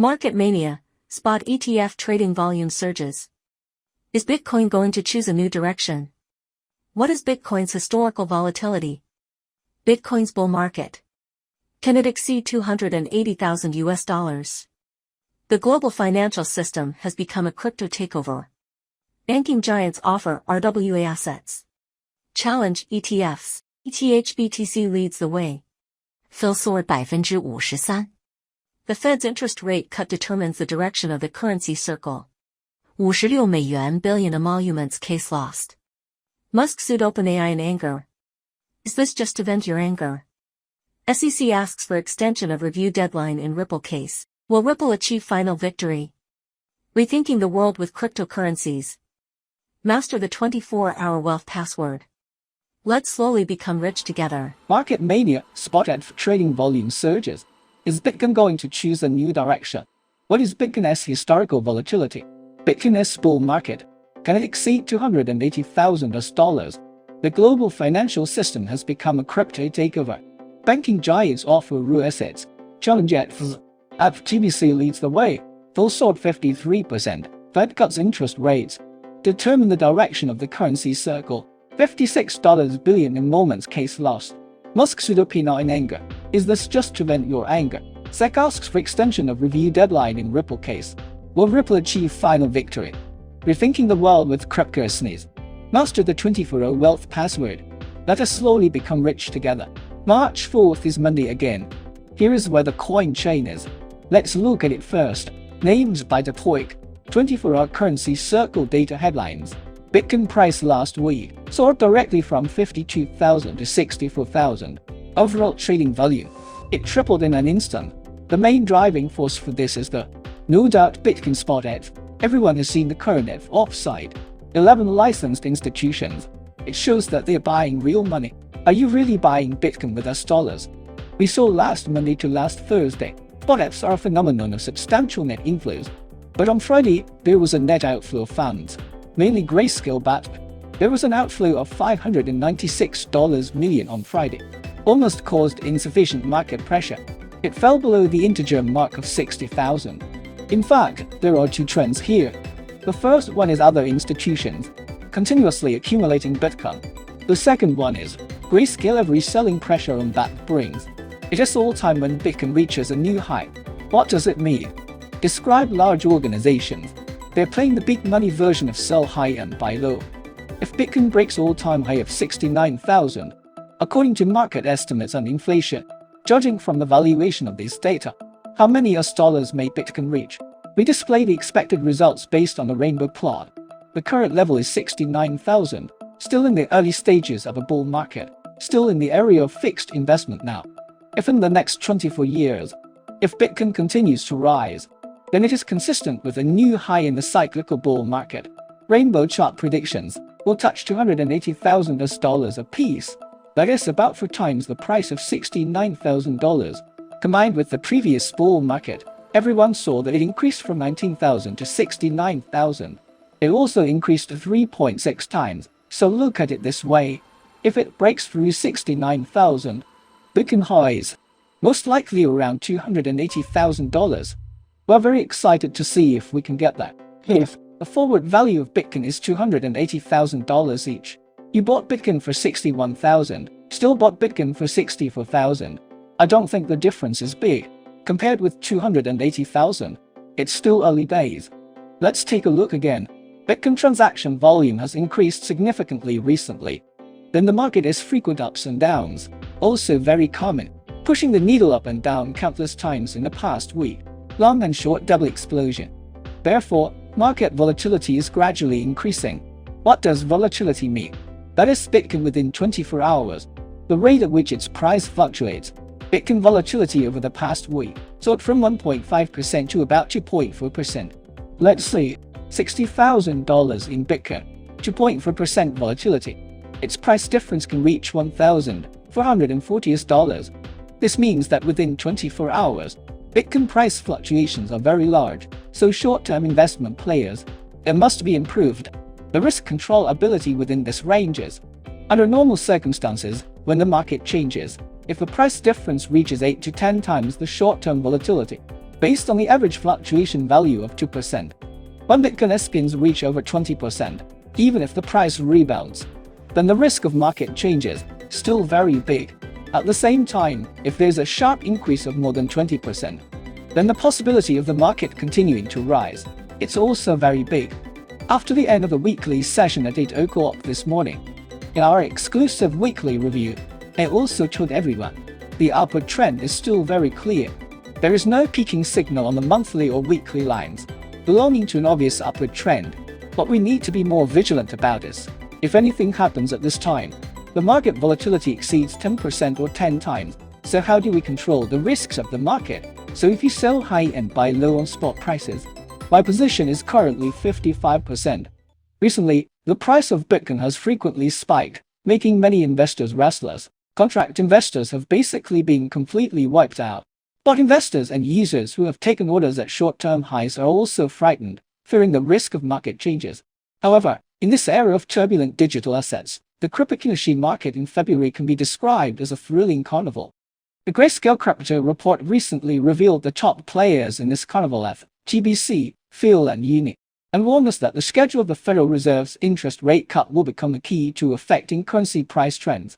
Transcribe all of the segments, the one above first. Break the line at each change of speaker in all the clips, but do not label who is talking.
Market mania, spot ETF trading volume surges. Is Bitcoin going to choose a new direction? What is Bitcoin's historical volatility? Bitcoin's bull market. Can it exceed $280,000? The global financial system has become a crypto takeover. Banking giants offer RWA assets. Challenge ETFs. ETH/BTC leads the way.
Phil soared 53%.
The Fed's interest rate cut determines the direction of the currency circle.
$56 billion emoluments case lost.
Musk sued OpenAI in anger. Is this just to vent your anger? SEC asks for extension of review deadline in Ripple case. Will Ripple achieve final victory? Rethinking the world with cryptocurrencies. Master the 24-hour wealth password. Let's slowly become rich together.
Market mania, spot ETH trading volume surges. Is Bitcoin going to choose a new direction? What is Bitcoin's historical volatility? Bitcoin's bull market. Can it exceed $280,000? The global financial system has become a crypto takeover. Banking giants offer raw assets. Challenge ETHs. ETH/BTC leads the way. Full soared 53%. Fed cuts interest rates. Determine the direction of the currency circle. $56 billion emoluments case lost. Musk sued OpenAI in anger. Is this just to vent your anger? SEC asks for extension of review deadline in Ripple case. Will Ripple achieve final victory? Rethinking the world with cryptocurrencies. Master the 24-hour wealth password. Let us slowly become rich together. March 4th is Monday again. Here is where the coin chain is. Let's look at it first. Names by the Poik. 24-hour currency circle data headlines. Bitcoin price last week soared directly from 52,000 to 64,000. Overall trading volume. It tripled in an instant. The main driving force for this is the no doubt Bitcoin spot ETH. Everyone has seen the current ETH offside. 11 licensed institutions. It shows that they're buying real money. Are you really buying Bitcoin with US dollars? We saw last Monday to last Thursday. Spot ETHs are a phenomenon of substantial net inflows. But on Friday, there was a net outflow of funds. Mainly grayscale BAT. There was an outflow of $596 million on Friday. Almost caused insufficient market pressure. It fell below the integer mark of 60,000. In fact, there are two trends here. The first one is other institutions continuously accumulating Bitcoin. The second one is grayscale every selling pressure on BAT brings. It is all time when Bitcoin reaches a new high. What does it mean? Describe large organizations. They're playing the big money version of sell high and buy low. If Bitcoin breaks all-time high of 69,000, according to market estimates and inflation, judging from the valuation of this data, how many US dollars may Bitcoin reach? We display the expected results based on a rainbow plot. The current level is 69,000, still in the early stages of a bull market, still in the area of fixed investment now. If in the next 24 years, if Bitcoin continues to rise, then it is consistent with a new high in the cyclical bull market. Rainbow chart predictions will touch $280,000 a piece. That is about 4 times the price of $69,000. Combined with the previous bull market, everyone saw that it increased from 19,000 to 69,000. It also increased 3.6 times. So look at it this way. If it breaks through 69,000, Bitcoin highs, most likely around $280,000. We're very excited to see if we can get that. If the forward value of Bitcoin is $280,000 each, you bought Bitcoin for 61,000, still bought Bitcoin for 64,000. I don't think the difference is big. Compared with 280,000, it's still early days. Let's take a look again. Bitcoin transaction volume has increased significantly recently. Then the market is frequent ups and downs, also very common, pushing the needle up and down countless times in the past week. Long and short double explosion. Therefore, market volatility is gradually increasing. What does volatility mean? That is Bitcoin within 24 hours, the rate at which its price fluctuates. Bitcoin volatility over the past week soared from 1.5% to about 2.4%. Let's see, $60,000 in Bitcoin, 2.4% volatility. Its price difference can reach $1,440. This means that within 24 hours, Bitcoin price fluctuations are very large, so short-term investment players, it must be improved. The risk control ability within this ranges. Under normal circumstances, when the market changes, if the price difference reaches 8 to 10 times the short-term volatility, based on the average fluctuation value of 2%. When Bitcoin spins reach over 20%, even if the price rebounds, then the risk of market changes is still very big. At the same time, if there's a sharp increase of more than 20%, then the possibility of the market continuing to rise, it's also very big. After the end of the weekly session at 8 o'clock this morning, in our exclusive weekly review, I also told everyone, the upward trend is still very clear. There is no peaking signal on the monthly or weekly lines, belonging to an obvious upward trend. What we need to be more vigilant about is, if anything happens at this time, the market volatility exceeds 10% or 10 times, so how do we control the risks of the market? So if you sell high and buy low on spot prices, my position is currently 55%. Recently, the price of Bitcoin has frequently spiked, making many investors restless. Contract investors have basically been completely wiped out. But investors and users who have taken orders at short-term highs are also frightened, fearing the risk of market changes. However, in this era of turbulent digital assets, the cryptocurrency market in February can be described as a thrilling carnival. The Grayscale Crypto report recently revealed the top players in this carnival as GBC, Phil and Uni, and warned us that the schedule of the Federal Reserve's interest rate cut will become a key to affecting currency price trends.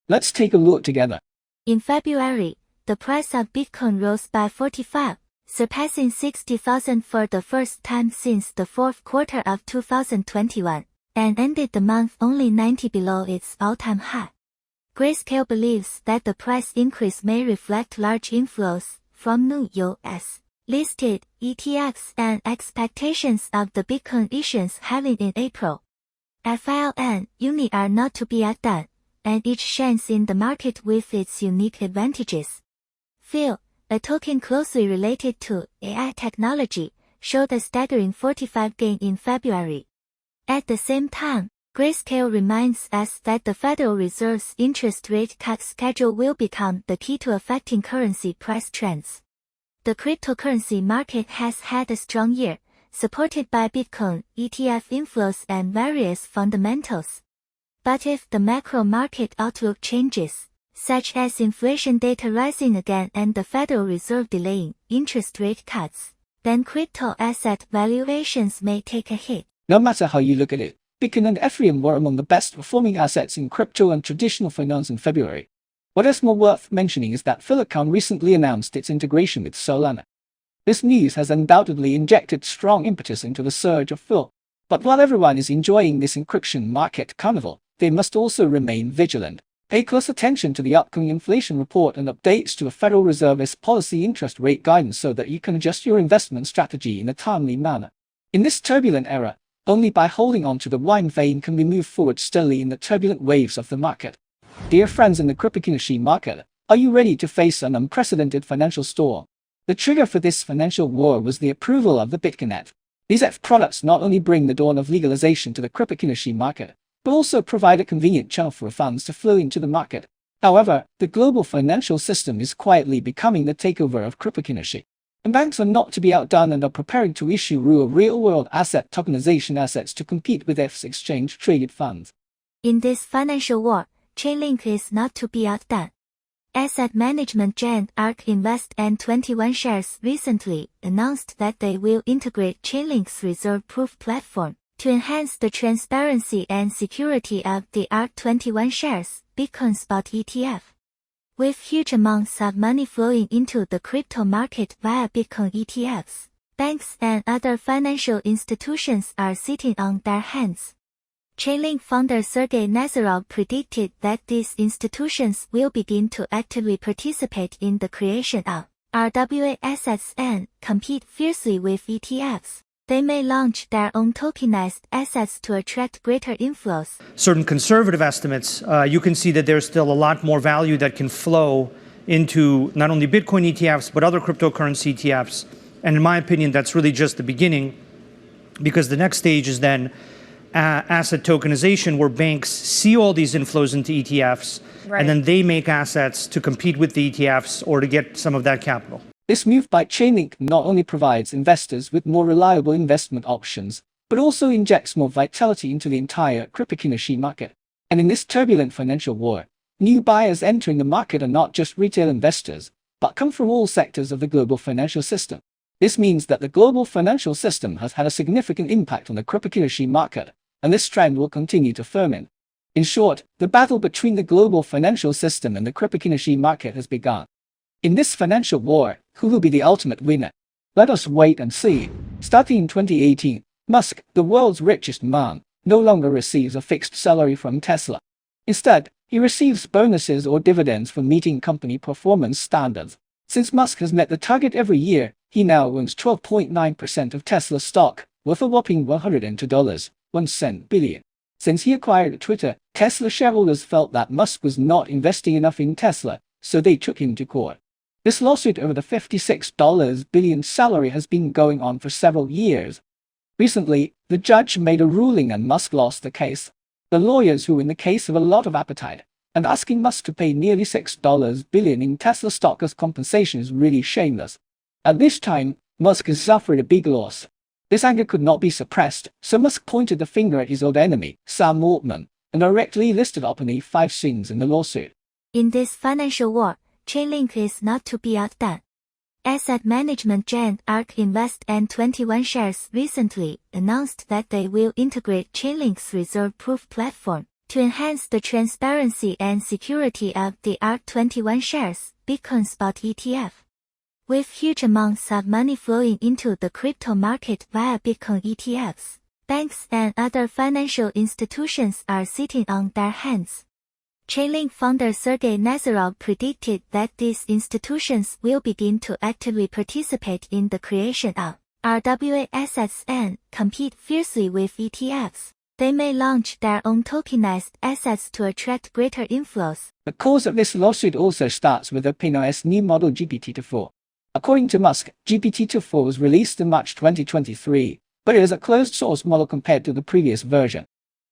Let's take a look together.
In February, the price of Bitcoin rose by 45, surpassing 60,000 for the first time since the fourth quarter of 2021, and ended the month only 90 below its all-time high. Grayscale believes that the price increase may reflect large inflows from new US-listed ETFs and expectations of the Bitcoin issuance halving in April. FL and Uni are not to be outdone, and each shines in the market with its unique advantages. Phil, a token closely related to AI technology, showed a staggering 45 gain in February. At the same time, Grayscale reminds us that the Federal Reserve's interest rate cut schedule will become the key to affecting currency price trends. The cryptocurrency market has had a strong year, supported by Bitcoin ETF inflows and various fundamentals. But if the macro market outlook changes, such as inflation data rising again and the Federal Reserve delaying interest rate cuts, then crypto asset valuations may take a hit.
No matter how you look at it, Bitcoin and Ethereum were among the best performing assets in crypto and traditional finance in February. What is more worth mentioning is that Philocount recently announced its integration with Solana. This news has undoubtedly injected strong impetus into the surge of Phil. But while everyone is enjoying this encryption market carnival, they must also remain vigilant. Pay close attention to the upcoming inflation report and updates to the Federal Reserve's policy interest rate guidance so that you can adjust your investment strategy in a timely manner. In this turbulent era, only by holding on to the wine vein can we move forward steadily in the turbulent waves of the market. Dear friends in the cryptocurrency market, are you ready to face an unprecedented financial storm? The trigger for this financial war was the approval of the Bitcoin ETF. These ETF products not only bring the dawn of legalization to the cryptocurrency market, but also provide a convenient channel for funds to flow into the market. However, the global financial system is quietly becoming the takeover of cryptocurrency. And banks are not to be outdone and are preparing to issue real-world asset tokenization assets to compete with ETFs exchange-traded funds.
In this financial war, Chainlink is not to be outdone. Asset management giant ARK Invest and 21 Shares recently announced that they will integrate Chainlink's reserve proof platform to enhance the transparency and security of the ARK 21 Shares Bitcoin spot ETF. With huge amounts of money flowing into the crypto market via Bitcoin ETFs, banks and other financial institutions are sitting on their hands. Chainlink founder Sergey Nazarov predicted that these institutions will begin to actively participate in the creation of RWA assets and compete fiercely with ETFs. They may launch their own tokenized assets to attract greater inflows.
Certain conservative estimates, you can see that there's still a lot more value that can flow into not only Bitcoin ETFs, but other cryptocurrency ETFs. And in my opinion, that's really just the beginning, because the next stage is then asset tokenization, where banks see all these inflows into ETFs, and then they make assets to compete with the ETFs or to get some of that capital.
This move by Chainlink not only provides investors with more reliable investment options, but also injects more vitality into the entire cryptocurrency market. And in this turbulent financial war, new buyers entering the market are not just retail investors, but come from all sectors of the global financial system. This means that the global financial system has had a significant impact on the cryptocurrency market, and this trend will continue to ferment. In short, the battle between the global financial system and the cryptocurrency market has begun. In this financial war, who will be the ultimate winner? Let us wait and see. Starting in 2018, Musk, the world's richest man, no longer receives a fixed salary from Tesla. Instead, he receives bonuses or dividends for meeting company performance standards. Since Musk has met the target every year, he now owns 12.9% of Tesla stock, worth a whopping $102.01 billion. Since he acquired Twitter, Tesla shareholders felt that Musk was not investing enough in Tesla, so they took him to court. This lawsuit over the $56 billion salary has been going on for several years. Recently, the judge made a ruling and Musk lost the case. The lawyers who win the case have a lot of appetite, and asking Musk to pay nearly $6 billion in Tesla stock as compensation is really shameless. At this time, Musk has suffered a big loss. This anger could not be suppressed, so Musk pointed the finger at his old enemy, Sam Altman, and directly listed openly 5 sins in the lawsuit.
In this financial war, Chainlink is not to be outdone. Asset management giant ARK Invest and 21 Shares recently announced that they will integrate Chainlink's reserve proof platform to enhance the transparency and security of the ARK 21 Shares Bitcoin spot ETF. With huge amounts of money flowing into the crypto market via Bitcoin ETFs, banks and other financial institutions are sitting on their hands. Chainlink founder Sergey Nazarov predicted that these institutions will begin to actively participate in the creation of RWA assets and compete fiercely with ETFs. They may launch their own tokenized assets to attract greater inflows.
The cause of this lawsuit also starts with OpenAI's new model GPT-4. According to Musk, GPT-4 was released in March 2023, but it is a closed-source model compared to the previous version.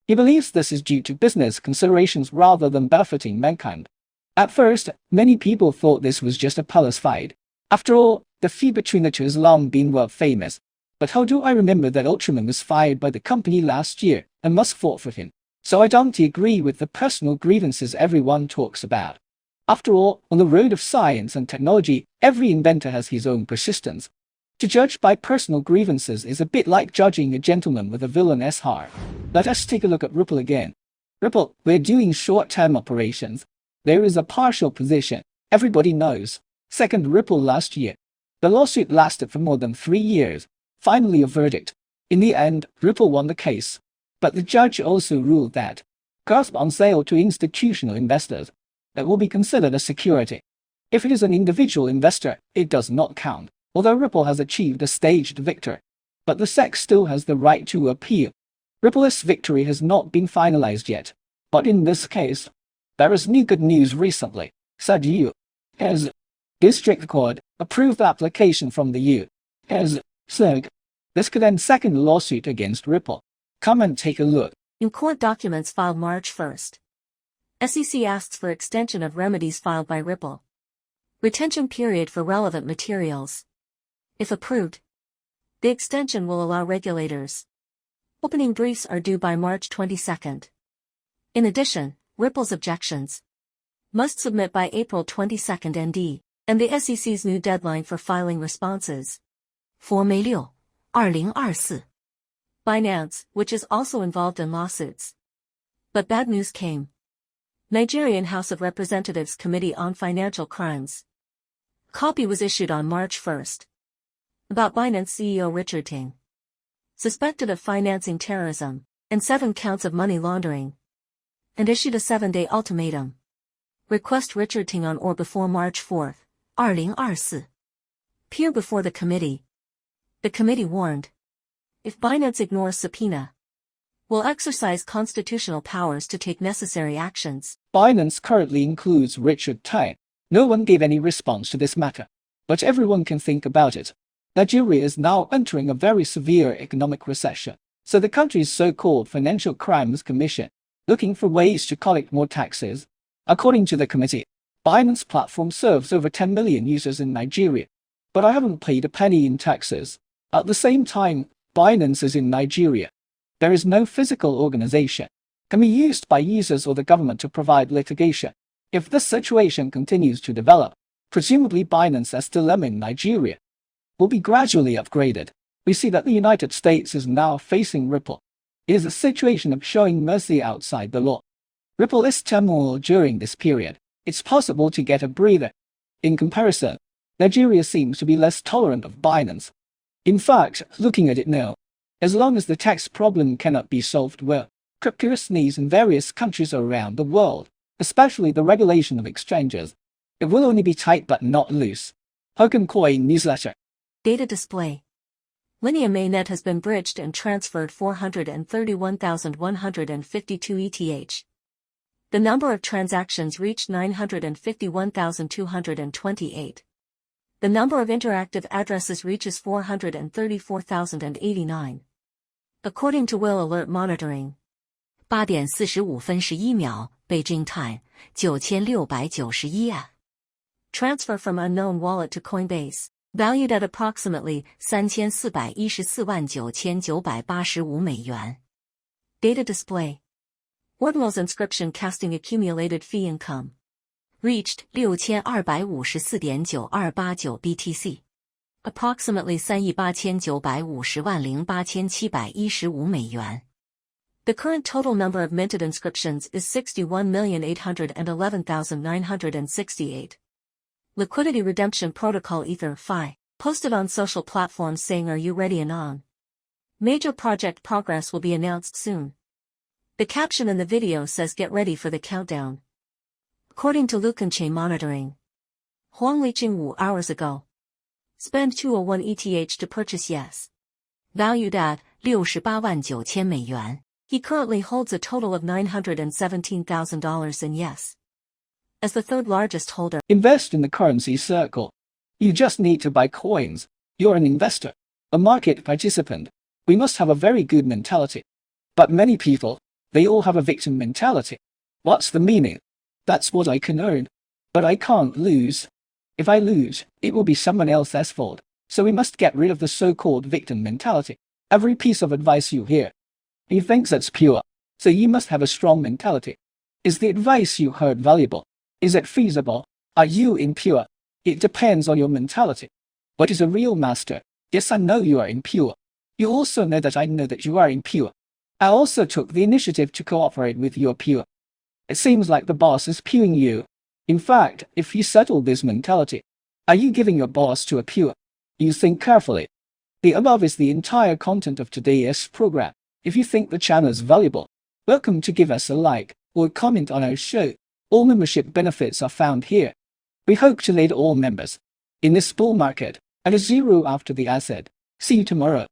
He believes this is due to business considerations rather than benefiting mankind. At first, many people thought this was just a palace fight. After all, the feud between the two has long been world famous. But how do I remember that Ultraman was fired by the company last year, and Musk fought for him? So I don't agree with the personal grievances everyone talks about. After all, on the road of science and technology, every inventor has his own persistence. To judge by personal grievances is a bit like judging a gentleman with a villainous heart. Let us take a look at Ripple again. Ripple, we're doing short-term operations. There is a partial position. Everybody knows. Second Ripple last year. The lawsuit lasted for more than 3 years. Finally a verdict. In the end, Ripple won the case. But the judge also ruled that cars on sale to institutional investors, that will be considered a security. If it is an individual investor, it does not count. Although Ripple has achieved a staged victory, but the SEC still has the right to appeal. Ripple's victory has not been finalized yet, but in this case, there is new good news recently. Said U.S. District Court approved the application from the U.S. SEC. This could end second lawsuit against Ripple. Come and take a look.
In court documents filed March 1st. SEC asks for extension of remedies filed by Ripple. Retention period for relevant materials. If approved, the extension will allow regulators. Opening briefs are due by March 22nd. In addition, Ripple's objections must submit by April 22nd ND, and the SEC's new deadline for filing responses.
4 May 6, 2024.
Binance, which is also involved in lawsuits. But bad news came. Nigerian House of Representatives Committee on Financial Crimes. Copy was issued on March 1st. About Binance CEO Richard Ting, suspected of financing terrorism, and 7 counts of money laundering, and issued a 7-day ultimatum. Request Richard Ting on or before March 4th,
2024.
appear before the committee. The committee warned, if Binance ignores subpoena, will exercise constitutional powers to take necessary actions.
Binance currently includes Richard Ting. No one gave any response to this matter, but everyone can think about it. Nigeria is now entering a very severe economic recession, so the country's so-called Financial Crimes Commission, looking for ways to collect more taxes. According to the committee, Binance platform serves over 10 million users in Nigeria, but I haven't paid a penny in taxes. At the same time, Binance is in Nigeria. There is no physical organization. Can be used by users or the government to provide litigation. If this situation continues to develop, presumably Binance has dilemma in Nigeria. will be gradually upgraded. We see that the United States is now facing Ripple. It is a situation of showing mercy outside the law. Ripple is turmoil during this period. It's possible to get a breather. In comparison, Nigeria seems to be less tolerant of Binance. In fact, looking at it now, as long as the tax problem cannot be solved well, cryptocurrencies in various countries around the world, especially the regulation of exchanges, it will only be tight but not loose. Coin newsletter.
Data display. Linea mainnet has been bridged and transferred 431,152 ETH. The number of transactions reached 951,228. The number of interactive addresses reaches 434,089. According to Will Alert Monitoring.
8点45分11秒 Beijing Time 9691啊。
Transfer from unknown wallet to Coinbase, valued at approximately 3,414,985美元. Data display. Ordinal's inscription casting accumulated fee income reached 6,254.9289 BTC, approximately 3,895,008,715美元. The current total number of minted inscriptions is 61,811,968. Liquidity Redemption Protocol Ether Fi posted on social platforms saying, "Are you ready Anon?" Major project progress will be announced soon. The caption in the video says, "Get ready for the countdown." According to Lukanchain Monitoring, Huang Liqing 5 hours ago. Spend 201 ETH to purchase Yes. Valued at
689000美元.
He currently holds a total of $917,000 in Yes. As the third largest holder,
invest in the currency circle. You just need to buy coins. You're an investor, a market participant. We must have a very good mentality. But many people, they all have a victim mentality. What's the meaning? That's what I can earn. But I can't lose. If I lose, it will be someone else's fault. So we must get rid of the so-called victim mentality. Every piece of advice you hear, he thinks that's pure. So you must have a strong mentality. Is the advice you heard valuable? Is it feasible? Are you impure? It depends on your mentality. What is a real master? Yes, I know you are impure. You also know that I know that you are impure. I also took the initiative to cooperate with your pure. It seems like the boss is puring you. In fact, if you settle this mentality, are you giving your boss to a pure? You think carefully. The above is the entire content of today's program. If you think the channel is valuable, welcome to give us a like or comment on our show. All membership benefits are found here. We hope to lead all members in this bull market at a zero after the asset. See you tomorrow.